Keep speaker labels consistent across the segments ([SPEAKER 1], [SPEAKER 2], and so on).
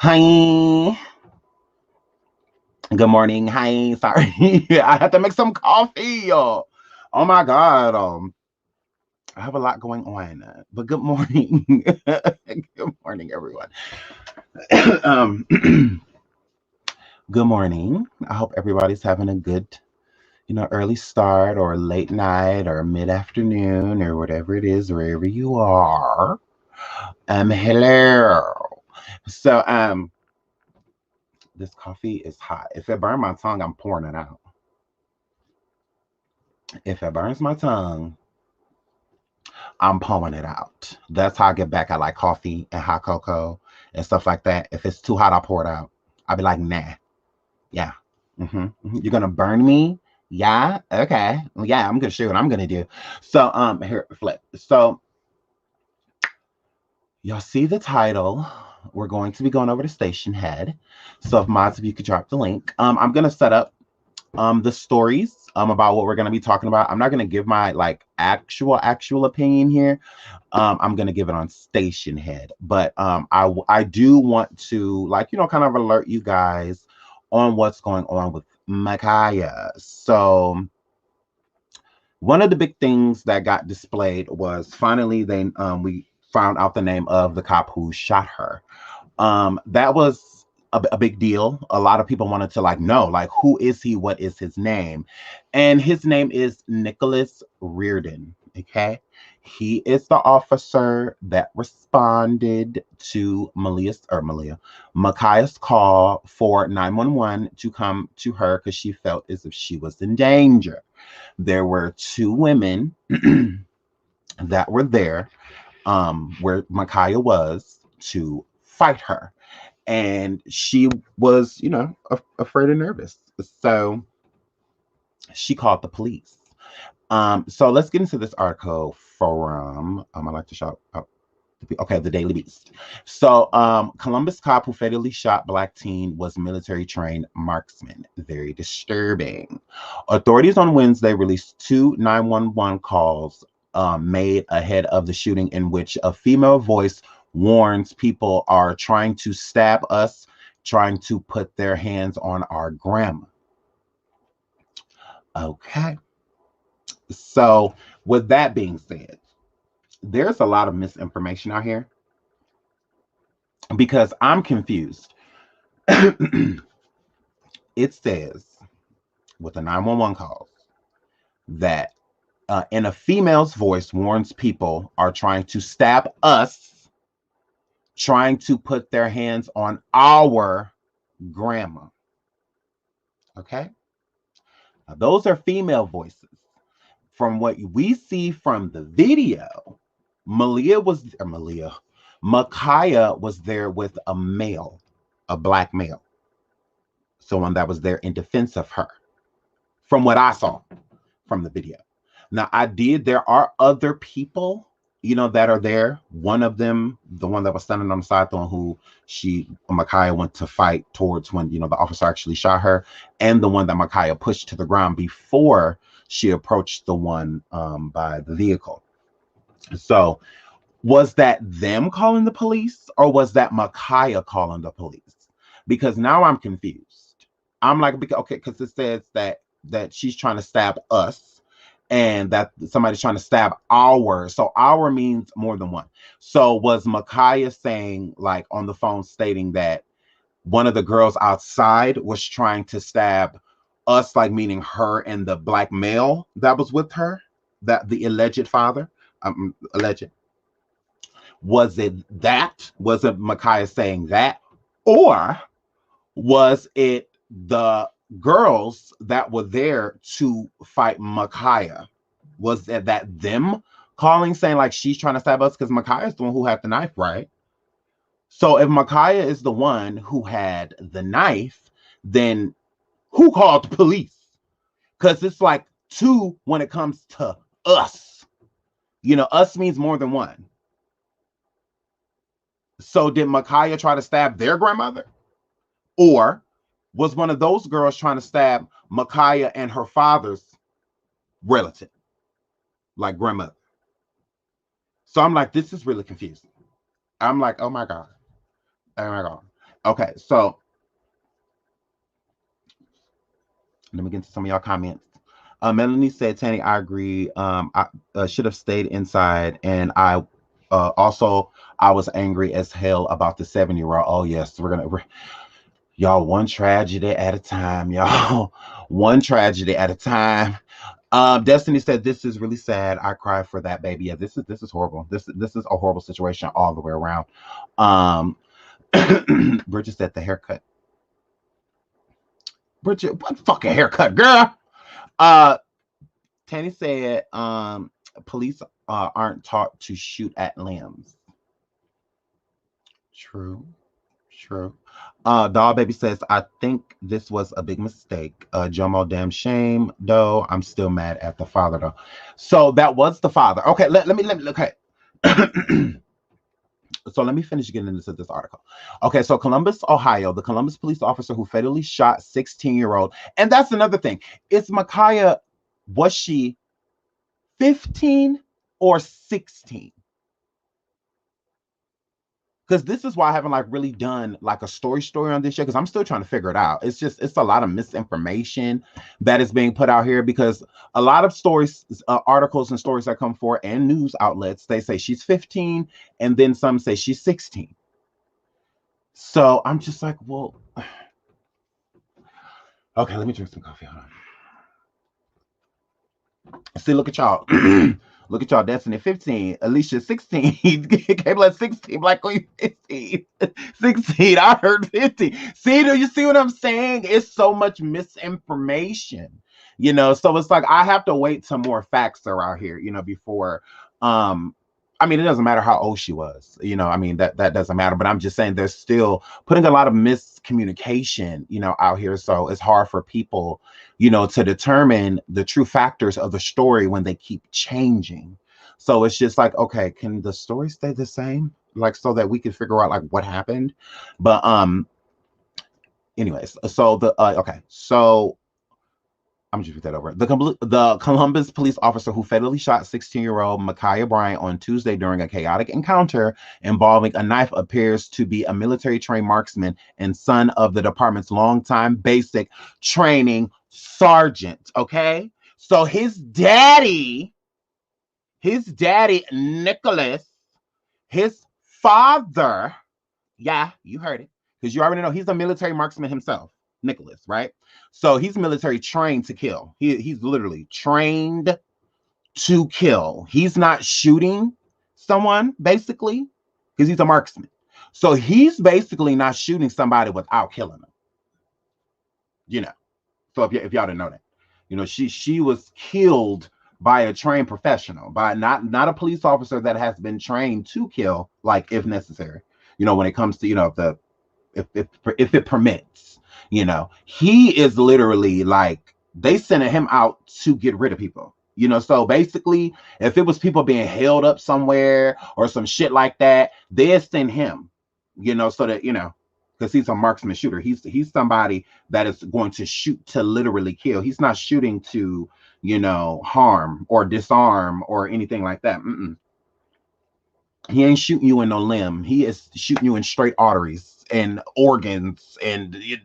[SPEAKER 1] Hi. Good morning. Hi. Sorry. I had to make some coffee. Oh my God. I have a lot going on. But good morning. Good morning, everyone. um, good morning. I hope everybody's having a good, early start or late night or mid-afternoon or whatever it is, wherever you are. Hello. So this coffee is hot. If it burns my tongue, I'm pouring it out. If it burns my tongue, I'm pulling it out. That's how I get back. I like coffee and hot cocoa and stuff like that. If it's too hot, I'll pour it out. I'll be like, nah, yeah. You're gonna burn me? Yeah, okay. Well, yeah, I'm gonna show you what I'm gonna do. So here, flip. So y'all see the title. We're going to be going over to Station Head. So if mods, if you could drop the link. I'm gonna set up the stories about what we're going to be talking about. I'm not going to give my like actual opinion here. I'm going to give it on Station Head, but I do want to, like, kind of alert you guys on what's going on with Makhia. So one of the big things that got displayed was finally we found out the name of the cop who shot her. That was a big deal. A lot of people wanted to know, who is he? What is his name? And his name is Nicholas Reardon. Okay. He is the officer that responded to Makhia's call for 911 to come to her because she felt as if she was in danger. There were two women that were there where Makhia was to fight her. And she was, afraid and nervous. So she called the police. So let's get into this article from, I like to shout out. Okay, the Daily Beast. So, Columbus cop who fatally shot black teen was military trained marksman. Very disturbing. Authorities on Wednesday released two 911 calls made ahead of the shooting in which a female voice warns people are trying to stab us, trying to put their hands on our grandma. Okay. So, with that being said, there's a lot of misinformation out here because I'm confused. It says with the 911 calls that in a female's voice warns people are trying to stab us, trying to put their hands on our grandma. Okay. Now, those are female voices. From what we see from the video, Makhia was there with a male, a black male, someone that was there in defense of her, from what I saw from the video. Now, there are other people, that are there. One of them, the one that was standing on the side, the one who Makhia went to fight towards when, the officer actually shot her, and the one that Makhia pushed to the ground before she approached the one by the vehicle. So, was that them calling the police or was that Makhia calling the police? Because now I'm confused. I'm like, okay, because it says that she's trying to stab us and that somebody's trying to stab our. So our means more than one. So was Makhia saying, like, on the phone stating that one of the girls outside was trying to stab us, like meaning her and the black male that was with her, that the alleged father, alleged. Was it that? Was it Makhia saying that? Or was it the girls that were there to fight Makhia? Was that them calling, saying like she's trying to stab us? Because Makhia is the one who had the knife, right? So if Makhia is the one who had the knife, then who called the police? Because it's like two when it comes to us. Us means more than one. So did Makhia try to stab their grandmother? Or was one of those girls trying to stab Makhia and her father's relative, like grandmother? So I'm like, this is really confusing. I'm like, oh my God. Oh my God. Okay, so let me get into some of y'all comments. Melanie said, Tanny, I agree. I should have stayed inside. And also, I was angry as hell about the 7-year-old. Oh, yes, y'all, one tragedy at a time, y'all. One tragedy at a time. Destiny said, this is really sad. I cried for that baby. Yeah, this is horrible. This is a horrible situation all the way around. Um, Bridget said the haircut. Bridget, what fucking haircut, girl? Uh, Tanny said, police aren't taught to shoot at limbs. True, true. Doll Baby says, I think this was a big mistake. Jomo, damn shame, though. I'm still mad at the father, though. So that was the father. Okay, let me, okay. So let me finish getting into this article. Okay, so Columbus, Ohio, the Columbus police officer who fatally shot 16-year-old, and that's another thing. It's Makhia, was she 15 or 16? Because this is why I haven't like really done like a story on this yet, because I'm still trying to figure it out. It's a lot of misinformation that is being put out here, because a lot of stories, articles and stories that come forward and news outlets, they say she's 15 and then some say she's 16. So I'm just like, well, okay, let me drink some coffee. Hold on. See, look at y'all. Look at y'all, Destiny 15, Alicia 16, Cable at 16, Black Queen 15, 16. I heard 15. See, do you see what I'm saying? It's so much misinformation, so it's like I have to wait till more facts are out here, before I mean, it doesn't matter how old she was, I mean, that doesn't matter, but I'm just saying there's still putting a lot of miscommunication, out here. So it's hard for people, to determine the true factors of the story when they keep changing. So it's just like, okay, can the story stay the same? Like, so that we can figure out like what happened. But anyways, so okay, so I'm just put that over. The Columbus police officer who fatally shot 16-year-old Makhia Bryant on Tuesday during a chaotic encounter involving a knife appears to be a military-trained marksman and son of the department's longtime basic training sergeant. Okay, so his daddy, Nicholas, his father. Yeah, you heard it. Because you already know he's a military marksman himself, Nicholas, right? So he's military trained to kill. He's literally trained to kill. He's not shooting someone, basically, because he's a marksman. So he's basically not shooting somebody without killing them. So if y'all didn't know that, she was killed by a trained professional, by not a police officer that has been trained to kill, like if necessary. When it comes to the if it permits, he is literally like they sent him out to get rid of people. So basically, if it was people being held up somewhere or some shit like that, they'd send him, so that because he's a marksman shooter. He's somebody that is going to shoot to literally kill. He's not shooting to harm or disarm or anything like that. He ain't shooting you in no limb. He is shooting you in straight arteries and organs, and he's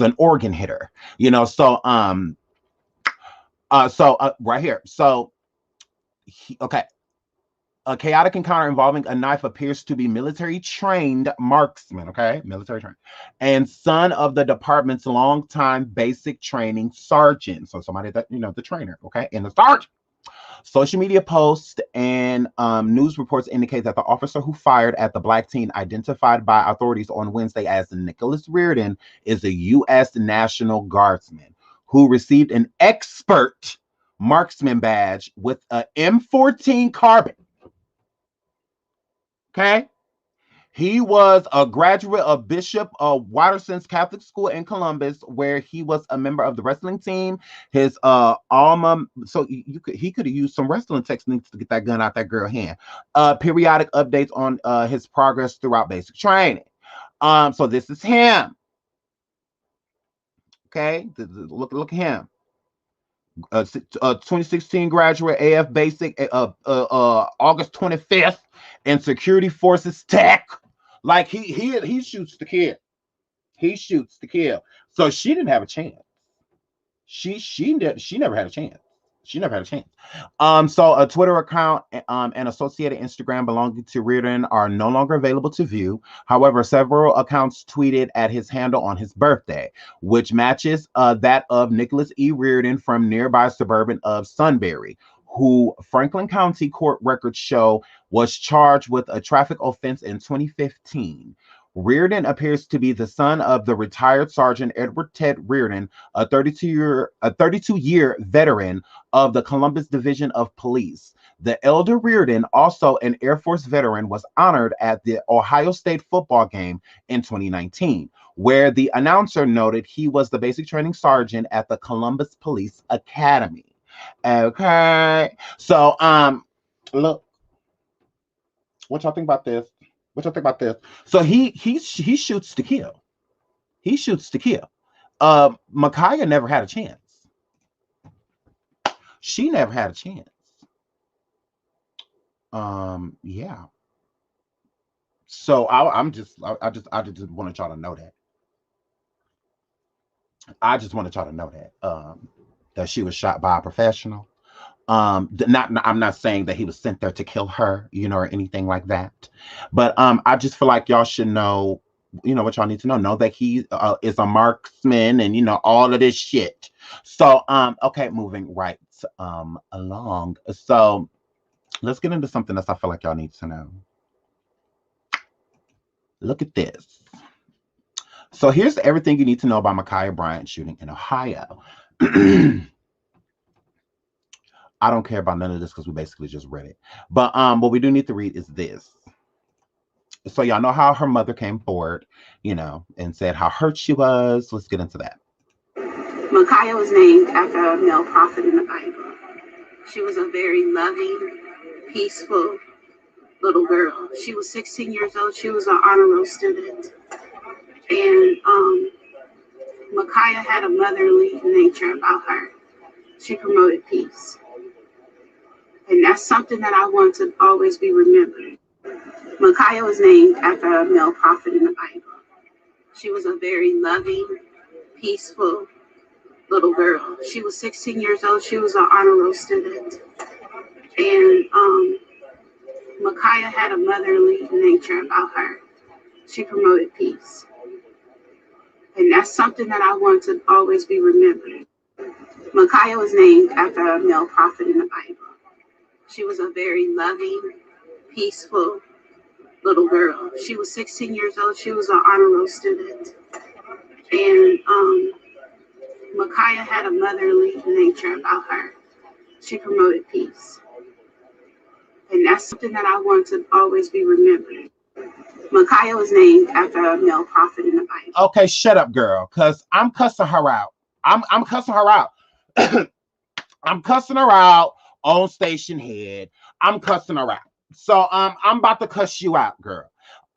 [SPEAKER 1] an organ hitter. So right here. So okay. A chaotic encounter involving a knife appears to be military trained marksman, okay? Military trained. And son of the department's longtime basic training sergeant. So somebody that, the trainer, okay? And the sergeant. Social media posts and news reports indicate that the officer who fired at the black teen, identified by authorities on Wednesday as Nicholas Reardon, is a U.S. National Guardsman who received an expert marksman badge with an M14 carbine. Okay. He was a graduate of Bishop Watterson's Catholic School in Columbus, where he was a member of the wrestling team. His alma, so he could have used some wrestling techniques to get that gun out that girl's hand. Periodic updates on his progress throughout basic training. So this is him. Okay, look at him. 2016 graduate, AF Basic, August 25th, and Security Forces Tech. Like he shoots to kill. He shoots to kill. So she didn't have a chance. She never had a chance. She never had a chance. So a Twitter account and associated Instagram belonging to Reardon are no longer available to view. However, several accounts tweeted at his handle on his birthday, which matches that of Nicholas E. Reardon from nearby suburban of Sunbury, who Franklin County court records show was charged with a traffic offense in 2015. Reardon appears to be the son of the retired Sergeant Edward Ted Reardon, a 32-year veteran of the Columbus Division of Police. The elder Reardon, also an Air Force veteran, was honored at the Ohio State football game in 2019, where the announcer noted he was the basic training sergeant at the Columbus Police Academy. Okay. So, look, what y'all think about this? What y'all think about this? So he shoots to kill. He shoots to kill. Makhia never had a chance. She never had a chance. Yeah. So I just wanted y'all to know that. I just wanted y'all to know that that she was shot by a professional. I'm not saying that he was sent there to kill her, you know, or anything like that. But I just feel like y'all should know, you know, what y'all need to know. Know that he is a marksman and, you know, all of this shit. So okay, moving right along. So let's get into something else I feel like y'all need to know. Look at this. So here's everything you need to know about Makhia Bryant shooting in Ohio. I don't care about none of this because we basically just read it. But what we do need to read is this. So y'all know how her mother came forward, you know, and said how hurt she was. Let's get into that.
[SPEAKER 2] Makhia was named after a male prophet in the Bible. She was a very loving, peaceful little girl. She was 16 years old. She was an honor roll student. And Makhia had a motherly nature about her. She promoted peace. And that's something that I want to always be remembered. Makhia was named after a male prophet in the Bible. She was a very loving, peaceful little girl. She was 16 years old. She was an honor roll student. And Makhia had a motherly nature about her. She promoted peace. And that's something that I want to always be remembered. Makhia was named after a male prophet in the Bible. She was a very loving, peaceful little girl. She was 16 years old. She was an honor roll student. And Makhia had a motherly nature about her. She promoted peace. And that's something that I want to always be remembered. Makhia was named after a male prophet in the Bible.
[SPEAKER 1] Okay, shut up, girl, because I'm cussing her out. I'm cussing her out. I'm cussing her out on station head. I'm cussing her out. So I'm about to cuss you out, girl.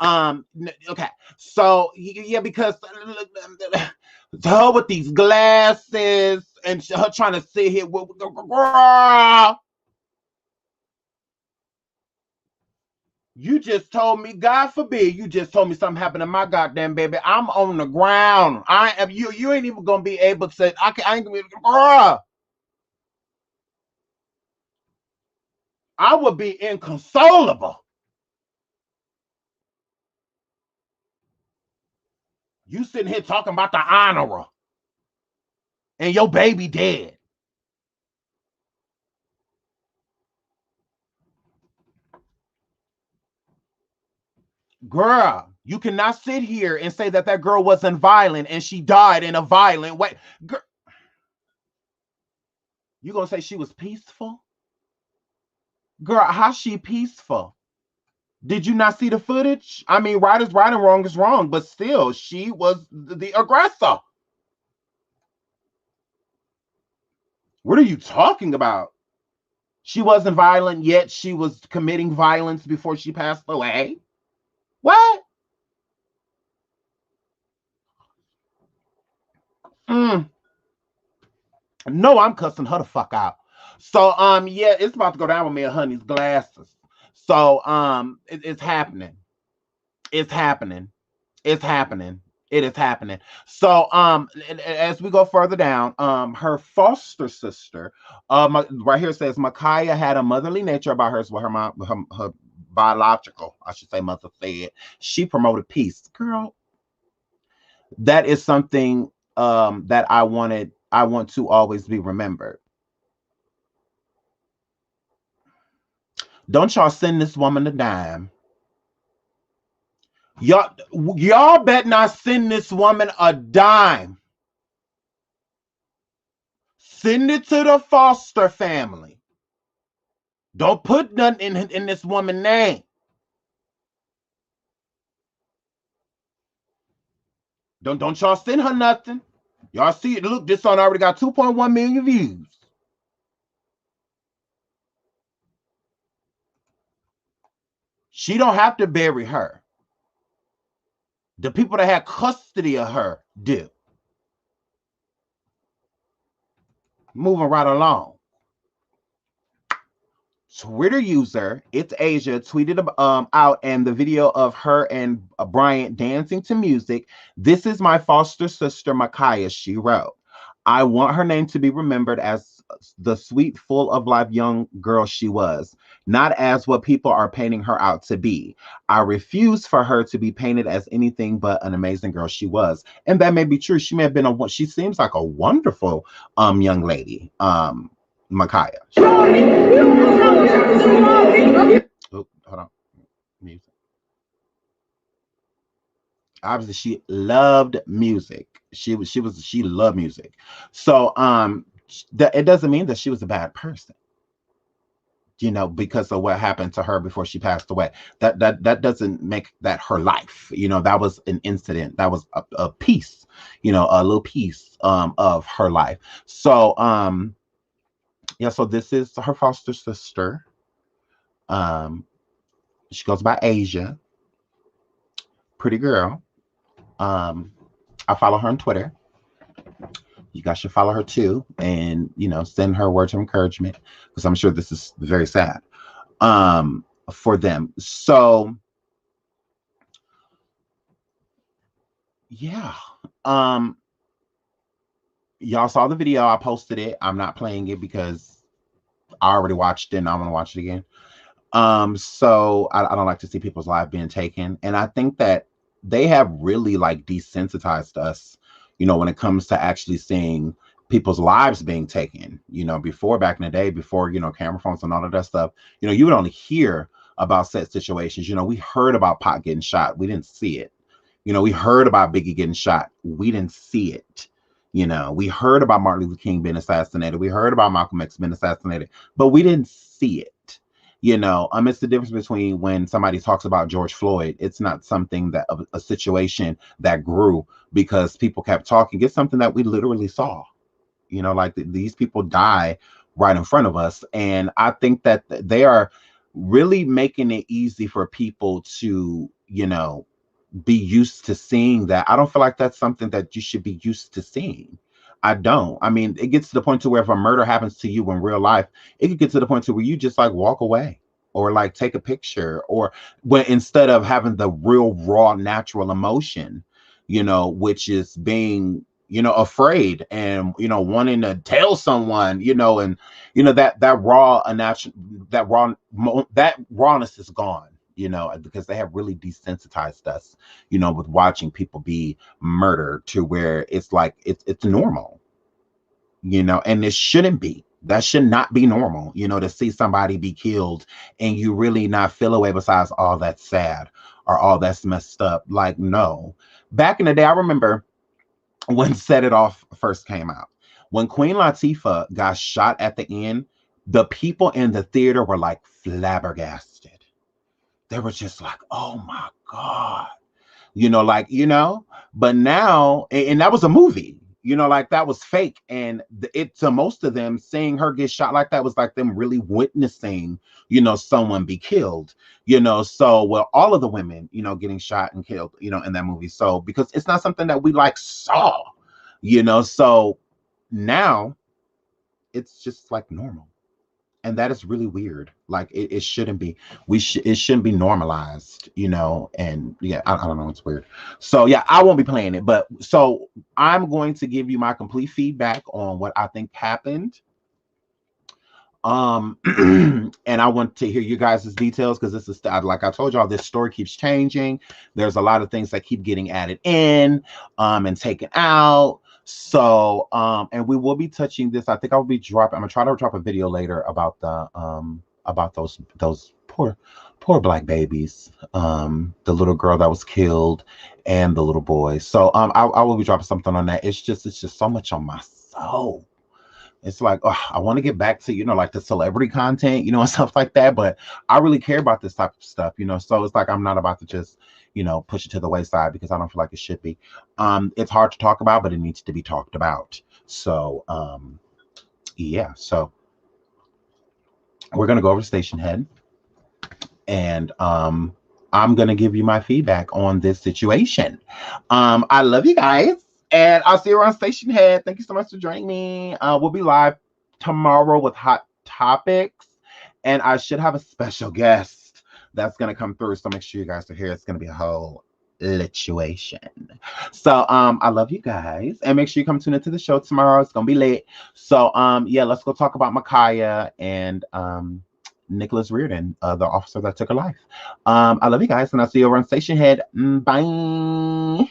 [SPEAKER 1] Okay. So yeah, because her with these glasses and her trying to sit here with girl. You just told me, God forbid, you just told me something happened to my goddamn baby. I'm on the ground. I am you. You ain't even gonna be able to say I ain't gonna be girl. I would be inconsolable. You sitting here talking about the honorer and your baby dead. Girl, you cannot sit here and say that that girl wasn't violent and she died in a violent way. Girl, you gonna say she was peaceful? Girl, how's she peaceful? Did you not see the footage? I mean, right is right and wrong is wrong, but still, she was the aggressor. What are you talking about? She wasn't violent, yet she was committing violence before she passed away. What? Mm. No, I'm cussing her the fuck out. So yeah, it's about to go down with me and Honey's glasses. So it's happening. It's happening. It's happening. It is happening. So, as we go further down, her foster sister, right here says Makhia had a motherly nature about her. Is what her mom, her biological, I should say, mother said. She promoted peace. Girl, that is something that I want to always be remembered. Don't y'all send this woman a dime. Y'all bet not send this woman a dime. Send it to the foster family. Don't put nothing in this woman's name. Don't y'all send her nothing. Y'all see it. Look, this song already got 2.1 million views. She don't have to bury her. The people that had custody of her do. Moving right along. Twitter user, it's Asia, tweeted out and the video of her and Bryant dancing to music. This is my foster sister, Makhia, she wrote. I want her name to be remembered as the sweet, full of life young girl she was, not as what people are painting her out to be. I refuse for her to be painted as anything but an amazing girl she was. And that may be true. She may have been she seems like a wonderful young lady. Makhia. Oh, hold on. Music. Obviously, she loved music. She loved music. So it doesn't mean that she was a bad person, because of what happened to her before she passed away. That doesn't make that her life. That was an incident. That was a piece, a little piece of her life. So yeah, so this is her foster sister. She goes by Asia. Pretty girl. I follow her on Twitter. You guys should follow her too, and send her words of encouragement, because I'm sure this is very sad for them. So yeah, y'all saw the video. I posted it. I'm not playing it because I already watched it and I want to watch it again. So I don't like to see people's lives being taken, and I think that they have really like desensitized us, when it comes to actually seeing people's lives being taken. Before, back in the day, before camera phones and all of that stuff, you would only hear about set situations. We heard about Pac getting shot, we didn't see it. We heard about Biggie getting shot, we didn't see it. We heard about Martin Luther King being assassinated, we heard about Malcolm X being assassinated, but we didn't see it. It's the difference between when somebody talks about George Floyd. It's not something that a situation that grew because people kept talking. It's something that we literally saw. Like these people die right in front of us, and I think that they are really making it easy for people to be used to seeing that. I don't feel like that's something that you should be used to seeing. I don't. I mean, it gets to the point to where if a murder happens to you in real life, it could get to the point to where you just like walk away or like take a picture, or when instead of having the real raw natural emotion, which is being afraid and wanting to tell someone, and that raw natural, that rawness is gone, because they have really desensitized us, with watching people be murdered to where it's like it's normal, and it shouldn't be. That should not be normal, to see somebody be killed and you really not feel away besides all that's sad or all that's messed up. Like, no. Back in the day, I remember when Set It Off first came out. When Queen Latifah got shot at the end, the people in the theater were like flabbergasted. They were just like, oh my God. But now, and that was a movie, like that was fake. And it, to most of them, seeing her get shot like that was like them really witnessing, someone be killed, so, well, all of the women, getting shot and killed, in that movie. So, because it's not something that we like saw, so now it's just like normal. And that is really weird. Like it shouldn't be. It shouldn't be normalized, you know. And yeah, I don't know. It's weird. So yeah, I won't be playing it. But so I'm going to give you my complete feedback on what I think happened. And I want to hear you guys' details because this is, like I told y'all, this story keeps changing. There's a lot of things that keep getting added in and taken out. So and we will be touching this. I think I'll be dropping, I'm gonna try to drop a video later about those poor black babies, the little girl that was killed and the little boy. So I will be dropping something on that. It's just so much on my soul. It's like, oh, I want to get back to, you know, like the celebrity content, you know, and stuff like that. But I really care about this type of stuff, you know. So it's like I'm not about to just, you know, push it to the wayside because I don't feel like it should be. It's hard to talk about, but it needs to be talked about. So yeah. So we're gonna go over to Station Head, and I'm gonna give you my feedback on this situation. I love you guys, and I'll see you around Station Head. Thank you so much for joining me. We'll be live tomorrow with hot topics, and I should have a special guest that's gonna come through. So make sure you guys are here. It's gonna be a whole situation. So I love you guys, and make sure you come tune into the show tomorrow. It's gonna be late. So yeah, let's go talk about Makhia and Nicholas Reardon, the officer that took her life. I love you guys, and I'll see you over on Station Head. Bye.